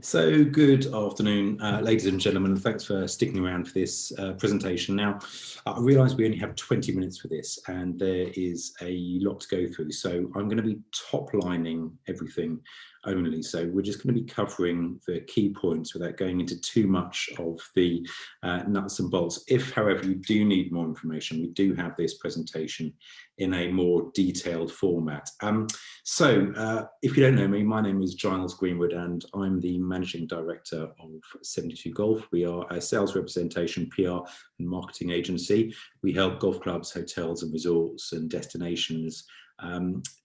So good afternoon, ladies and gentlemen. Thanks for sticking around for this presentation. Now, I realise we only have 20 minutes for this and there is a lot to go through. So I'm going to be top lining everything only. So we're just going to be covering the key points without going into too much of the nuts and bolts. If, however, you do need more information, we do have this presentation in a more detailed format. If you don't know me, my name is Giles Greenwood and I'm the Managing Director of 72 Golf. We are a sales representation, PR and marketing agency. We help golf clubs, hotels and resorts and destinations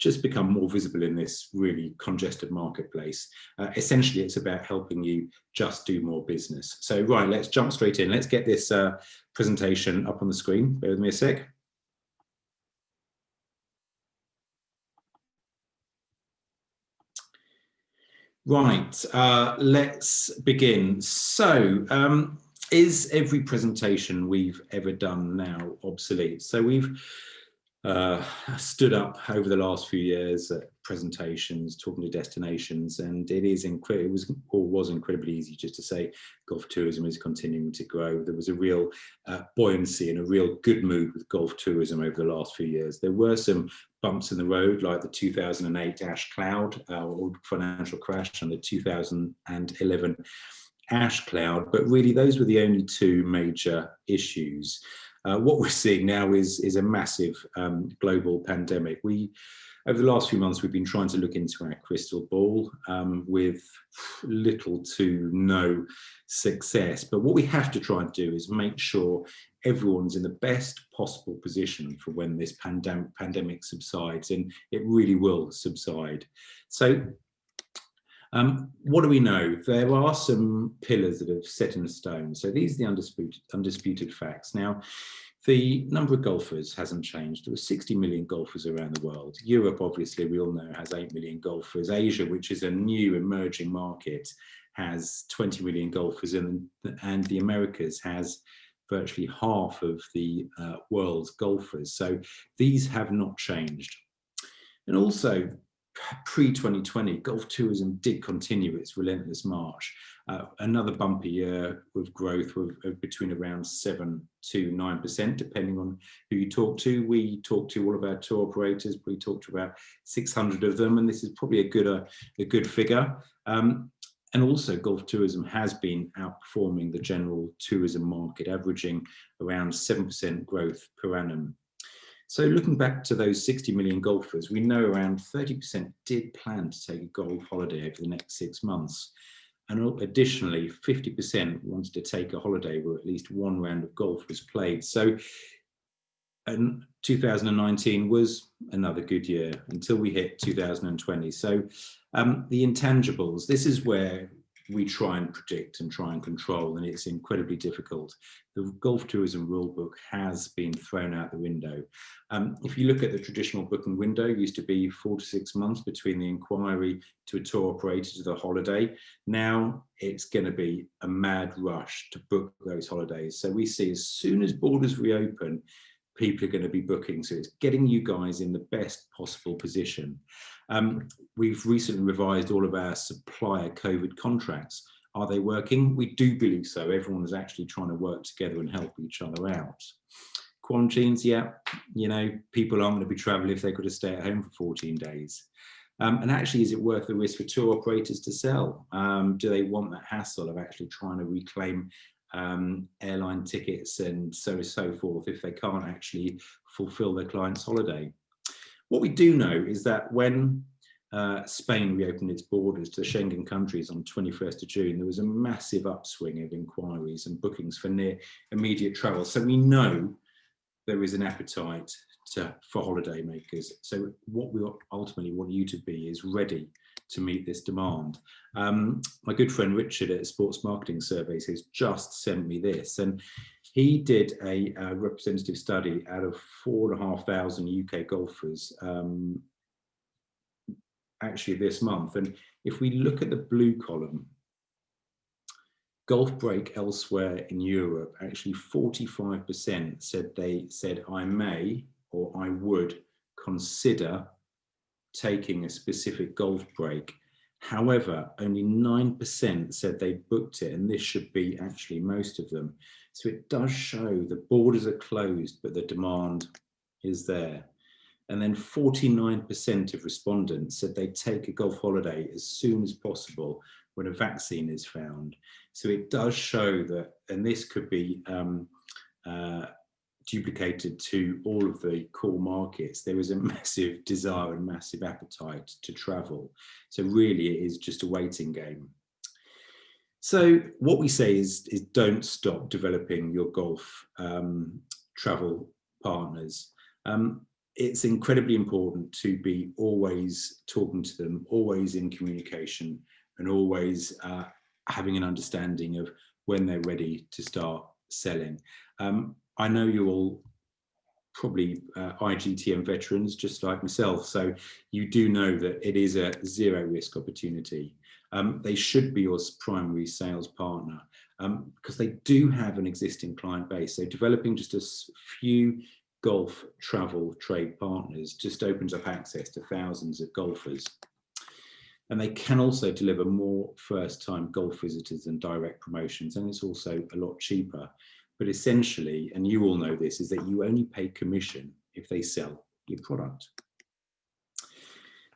just become more visible in this really congested marketplace. Essentially, it's about helping you just do more business. So right, let's jump straight in. Let's get this presentation up on the screen. Bear with me a sec. Right, let's begin. So, is every presentation we've ever done now obsolete? So we've stood up over the last few years at presentations, talking to destinations, and it was incredibly easy just to say golf tourism is continuing to grow. There was a real buoyancy and a real good mood with golf tourism over the last few years. There were some bumps in the road, like the 2008 ash cloud or financial crash and the 2011 ash cloud, but really those were the only two major issues. What we're seeing now is a massive global pandemic. Over the last few months, we've been trying to look into our crystal ball with little to no success. But what we have to try and do is make sure everyone's in the best possible position for when this pandemic subsides, and it really will subside. So what do we know? There are some pillars that have set in stone. So these are the undisputed facts. Now, the number of golfers hasn't changed. There were 60 million golfers around the world. Europe, obviously, we all know, has 8 million golfers. Asia, which is a new emerging market, has 20 million golfers, and the Americas has virtually half of the world's golfers. So these have not changed. And also, pre-2020, golf tourism did continue its relentless march. Another bumpy year with growth of between around 7 to 9%, depending on who you talk to. We talked to all of our tour operators. We talked to about 600 of them, and this is probably a good figure. And also, golf tourism has been outperforming the general tourism market, averaging around 7% growth per annum. So looking back to those 60 million golfers, we know around 30% did plan to take a golf holiday over the next 6 months. And additionally, 50% wanted to take a holiday where at least one round of golf was played. So 2019 was another good year until we hit 2020. So the intangibles, this is where we try and predict and try and control, and it's incredibly difficult. The golf tourism rule book has been thrown out the window. If you look at the traditional booking window, it used to be 4 to 6 months between the inquiry to a tour operator to the holiday. Now it's going to be a mad rush to book those holidays. So we see as soon as borders reopen, people are going to be booking. So it's getting you guys in the best possible position. We've recently revised all of our supplier COVID contracts. Are they working? We do believe so. Everyone is actually trying to work together and help each other out. Quarantines, yeah, people aren't going to be traveling if they could have stayed at home for 14 days. And actually, is it worth the risk for tour operators to sell? Do they want that hassle of actually trying to reclaim airline tickets and so forth if they can't actually fulfill their client's holiday? What we do know is that when Spain reopened its borders to the Schengen countries on 21st of June, there was a massive upswing of inquiries and bookings for near immediate travel. So we know there is an appetite for holiday makers. So what we ultimately want you to be is ready to meet this demand. My good friend Richard at Sports Marketing Surveys has just sent me this, and he did a representative study out of 4,500 UK golfers actually this month. And if we look at the blue column, golf break elsewhere in Europe, actually 45% said I may or I would consider taking a specific golf break However, only 9% said they booked it, and this should be actually most of them. So it does show the borders are closed, but the demand is there. And then 49% of respondents said they'd take a golf holiday as soon as possible when a vaccine is found. So it does show that, and this could be duplicated to all of the core markets, there is a massive desire and massive appetite to travel. So really it is just a waiting game. So what we say is don't stop developing your golf travel partners. It's incredibly important to be always talking to them, always in communication, and always having an understanding of when they're ready to start selling. I know you're all probably IGTM veterans, just like myself, so you do know that it is a zero risk opportunity. They should be your primary sales partner because they do have an existing client base. So developing just a few golf travel trade partners just opens up access to thousands of golfers. And they can also deliver more first-time golf visitors than direct promotions, and it's also a lot cheaper. But essentially, and you all know this, is that you only pay commission if they sell your product.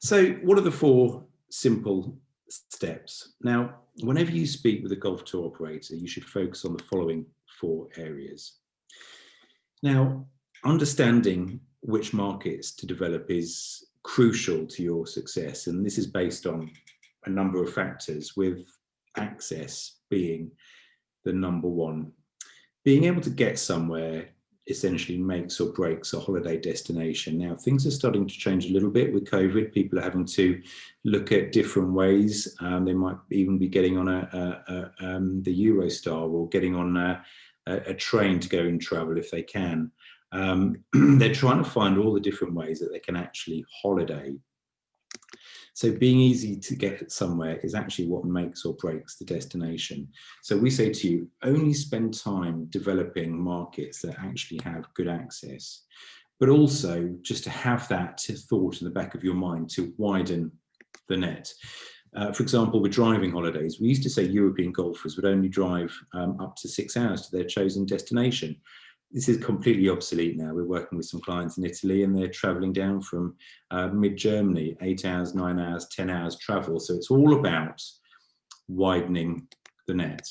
So what are the 4 simple steps? Now, whenever you speak with a golf tour operator, you should focus on the following 4 areas. Now, understanding which markets to develop is crucial to your success, and this is based on a number of factors, with access being the number one. Being able to get somewhere essentially makes or breaks a holiday destination. Now, things are starting to change a little bit with COVID. People are having to look at different ways. They might even be getting on the Eurostar or getting on a train to go and travel if they can. They're trying to find all the different ways that they can actually holiday. So being easy to get somewhere is actually what makes or breaks the destination. So we say to you, only spend time developing markets that actually have good access, but also just to have that thought in the back of your mind to widen the net. For example, with driving holidays, we used to say European golfers would only drive up to 6 hours to their chosen destination. This is completely obsolete now. We're working with some clients in Italy and they're traveling down from mid-Germany, 8 hours, 9 hours, 10 hours travel. So it's all about widening the net.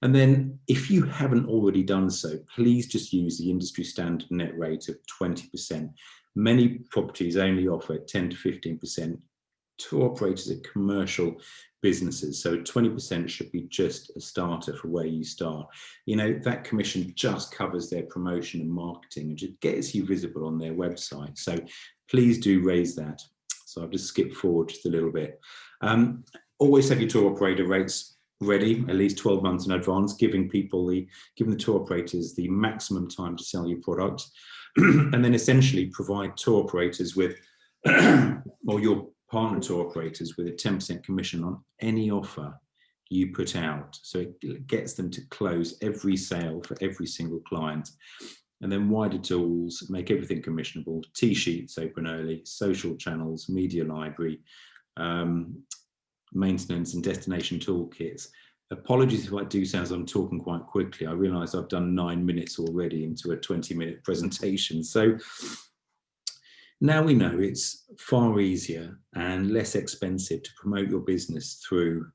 And then if you haven't already done so, please just use the industry standard net rate of 20%. Many properties only offer 10 to 15%. Tour operators are commercial businesses, so 20% should be just a starter for where you start. You know, that commission just covers their promotion and marketing and just gets you visible on their website. So please do raise that. So I've just skipped forward just a little bit. Always have your tour operator rates ready at least 12 months in advance, giving the tour operators the maximum time to sell your product, and then essentially provide tour operators with or your partner tour operators with a 10% commission on any offer you put out. So it gets them to close every sale for every single client. And then wider tools, make everything commissionable, T-sheets open early, social channels, media library, maintenance and destination toolkits. Apologies if I do sound as I'm talking quite quickly. I realise I've done 9 minutes already into a 20-minute presentation. So now we know it's far easier and less expensive to promote your business through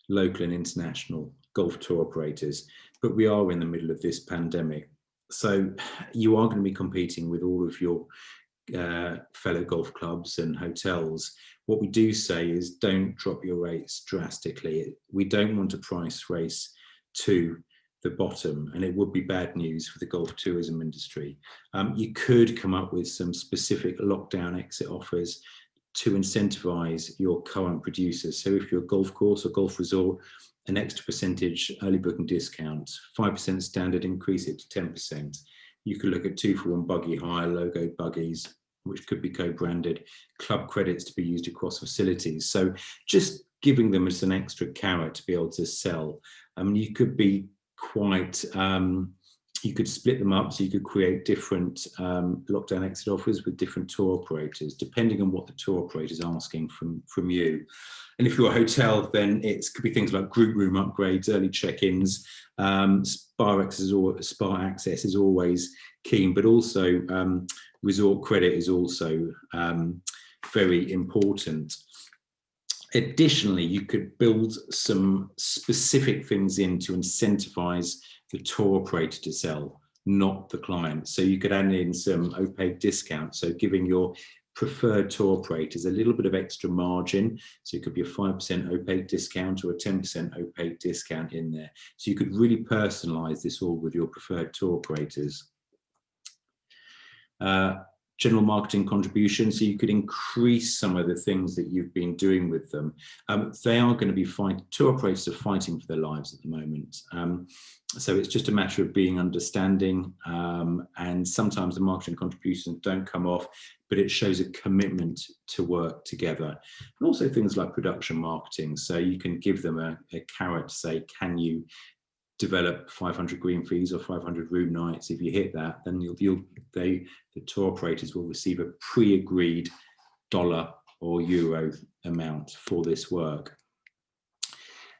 local and international golf tour operators, but we are in the middle of this pandemic. So you are going to be competing with all of your fellow golf clubs and hotels. What we do say is don't drop your rates drastically. We don't want a price race to the bottom, and it would be bad news for the golf tourism industry. You could come up with some specific lockdown exit offers to incentivize your current producers. So if you're a golf course or golf resort, an extra percentage early booking discount, 5% standard, increase it to 10%. You could look at 2-for-1 buggy hire, logo buggies, which could be co-branded, club credits to be used across facilities. So just giving them as an extra carrot to be able to sell. You could be quite You could split them up, so you could create different lockdown exit offers with different tour operators, depending on what the tour operator is asking from you. And if you're a hotel, then it could be things like group room upgrades, early check-ins, spa access is always keen, but also resort credit is also very important. Additionally, you could build some specific things in to incentivize the tour operator to sell, not the client. So you could add in some opaque discounts, so giving your preferred tour operators a little bit of extra margin. So it could be a 5% opaque discount or a 10% opaque discount in there. So you could really personalize this all with your preferred tour operators. General marketing contribution, so you could increase some of the things that you've been doing with them. They are going to be fighting, tour operators are fighting for their lives at the moment. So it's just a matter of being understanding, and sometimes the marketing contributions don't come off, but it shows a commitment to work together. And also things like production marketing, so you can give them a carrot to say, can you develop 500 green fees or 500 room nights? If you hit that, then the tour operators will receive a pre-agreed dollar or euro amount for this work.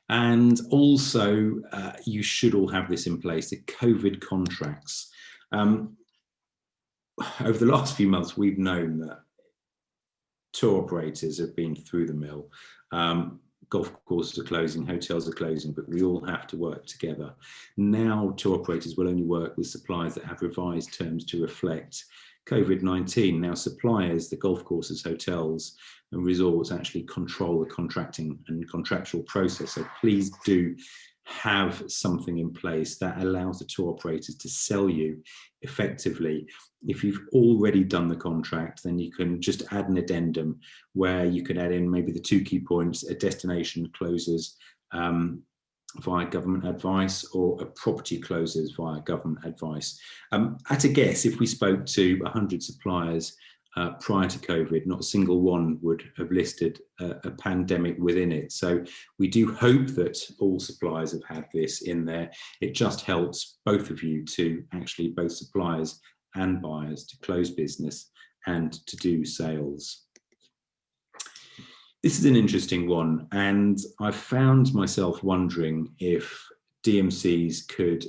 And also, you should all have this in place, the COVID contracts. Over the last few months, we've known that tour operators have been through the mill. Golf courses are closing, hotels are closing, but we all have to work together. Now, tour operators will only work with suppliers that have revised terms to reflect COVID-19. Now, suppliers, the golf courses, hotels, and resorts actually control the contracting and contractual process. So please do have something in place that allows the tour operators to sell you effectively. If you've already done the contract, then you can just add an addendum where you can add in maybe the 2 key points: a destination closes via government advice, or a property closes via government advice. At a guess, if we spoke to 100 suppliers prior to COVID, not a single one would have listed a pandemic within it. So we do hope that all suppliers have had this in there. It just helps both of you to actually, both suppliers and buyers, to close business and to do sales. This is an interesting one, and I found myself wondering if DMCs could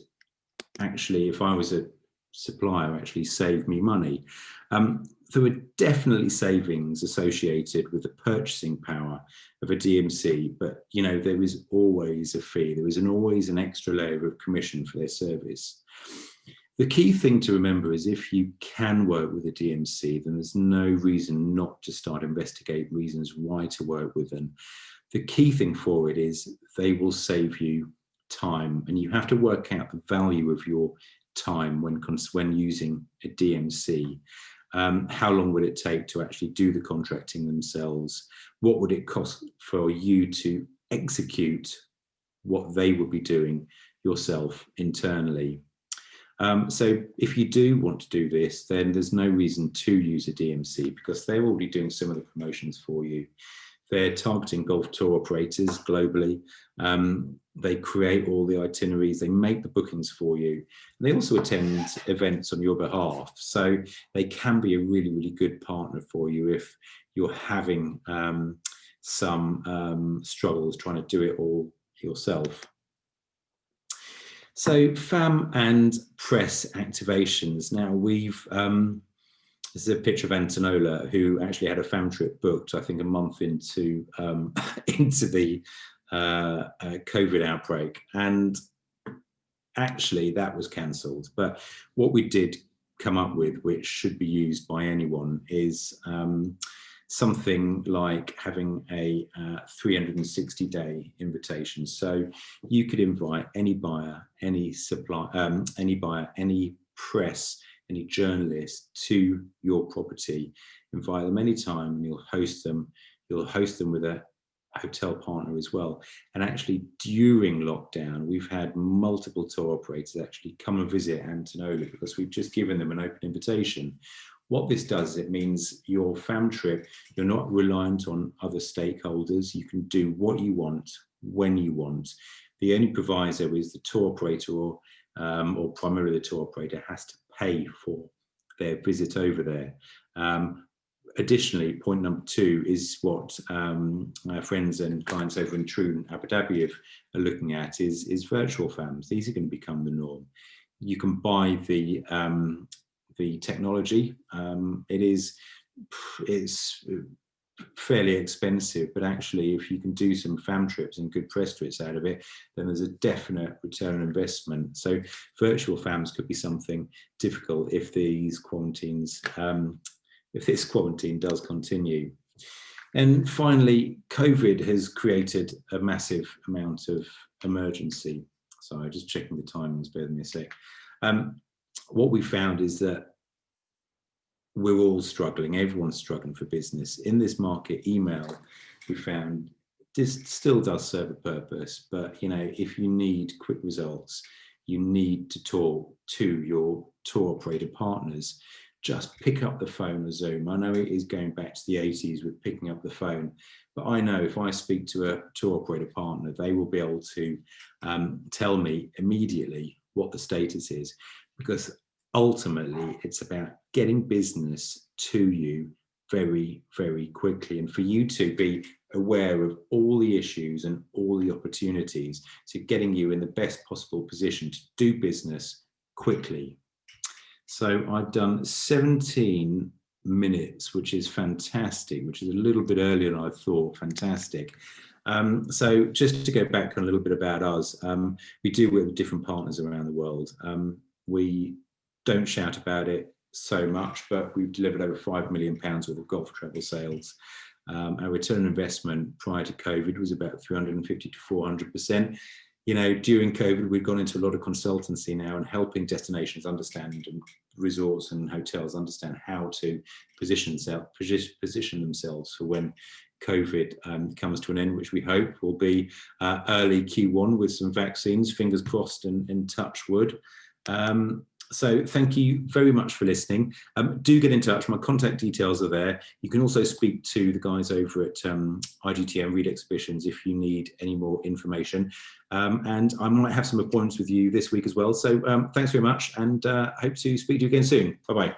actually, if I was a supplier, actually save me money. There were definitely savings associated with the purchasing power of a DMC, but you know, there is always a fee. There is always an extra layer of commission for their service. The key thing to remember is if you can work with a DMC, then there's no reason not to start investigating reasons why to work with them. The key thing for it is they will save you time, and you have to work out the value of your time when using a DMC. How long would it take to actually do the contracting themselves? What would it cost for you to execute what they would be doing yourself internally? So if you do want to do this, then there's no reason to use a DMC, because they're already doing some of the promotions for you. They're targeting golf tour operators globally. They create all the itineraries, they make the bookings for you. And they also attend events on your behalf. So they can be a really, really good partner for you if you're having some struggles trying to do it all yourself. So FAM and press activations. Now we've, this is a picture of Antonola, who actually had a FAM trip booked, I think, a month into into the COVID outbreak, and actually that was cancelled. But what we did come up with, which should be used by anyone, is something like having a 360-day invitation. So you could invite any buyer, any supplier, any buyer, any press, any journalist to your property. Invite them anytime, and you'll host them. You'll host them with a hotel partner as well. And actually, during lockdown, we've had multiple tour operators actually come and visit Antonola because we've just given them an open invitation. What this does is it means your FAM trip, you're not reliant on other stakeholders. You can do what you want, when you want. The only proviso is the tour operator or or primarily the tour operator, has to pay for their visit over there. Additionally, point number 2 is what our friends and clients over in Troon, Abu Dhabi are looking at is virtual FAMs. These are going to become the norm. You can buy the technology. It's fairly expensive, but actually if you can do some FAM trips and good press trips out of it, then there's a definite return on investment. So virtual FAMs could be something difficult if these quarantines if this quarantine does continue. And finally, COVID has created a massive amount of emergency. Sorry, just checking the timings, bear with me a sec. What we found is that we're all struggling, everyone's struggling for business. In this market, email, we found this still does serve a purpose, but if you need quick results, you need to talk to your tour operator partners. Just pick up the phone or Zoom. I know it is going back to the 80s with picking up the phone, but I know if I speak to a tour operator partner, they will be able to tell me immediately what the status is, because ultimately it's about getting business to you very, very quickly, and for you to be aware of all the issues and all the opportunities, so getting you in the best possible position to do business quickly. So I've done 17 minutes, which is fantastic, which is a little bit earlier than I thought. Fantastic. So just to go back on a little bit about us, we do work with different partners around the world. We don't shout about it so much, but we've delivered over £5 million worth of golf travel sales. Our return on investment prior to COVID was about 350 to 400%. During COVID, we've gone into a lot of consultancy now and helping destinations understand, and resorts and hotels understand how to position themselves for when COVID comes to an end, which we hope will be early Q1 with some vaccines, fingers crossed and touch wood. So thank you very much for listening. Do get in touch. My contact details are there. You can also speak to the guys over at IGTM Read Exhibitions if you need any more information. And I might have some appointments with you this week as well. So thanks very much, and hope to speak to you again soon. Bye-bye.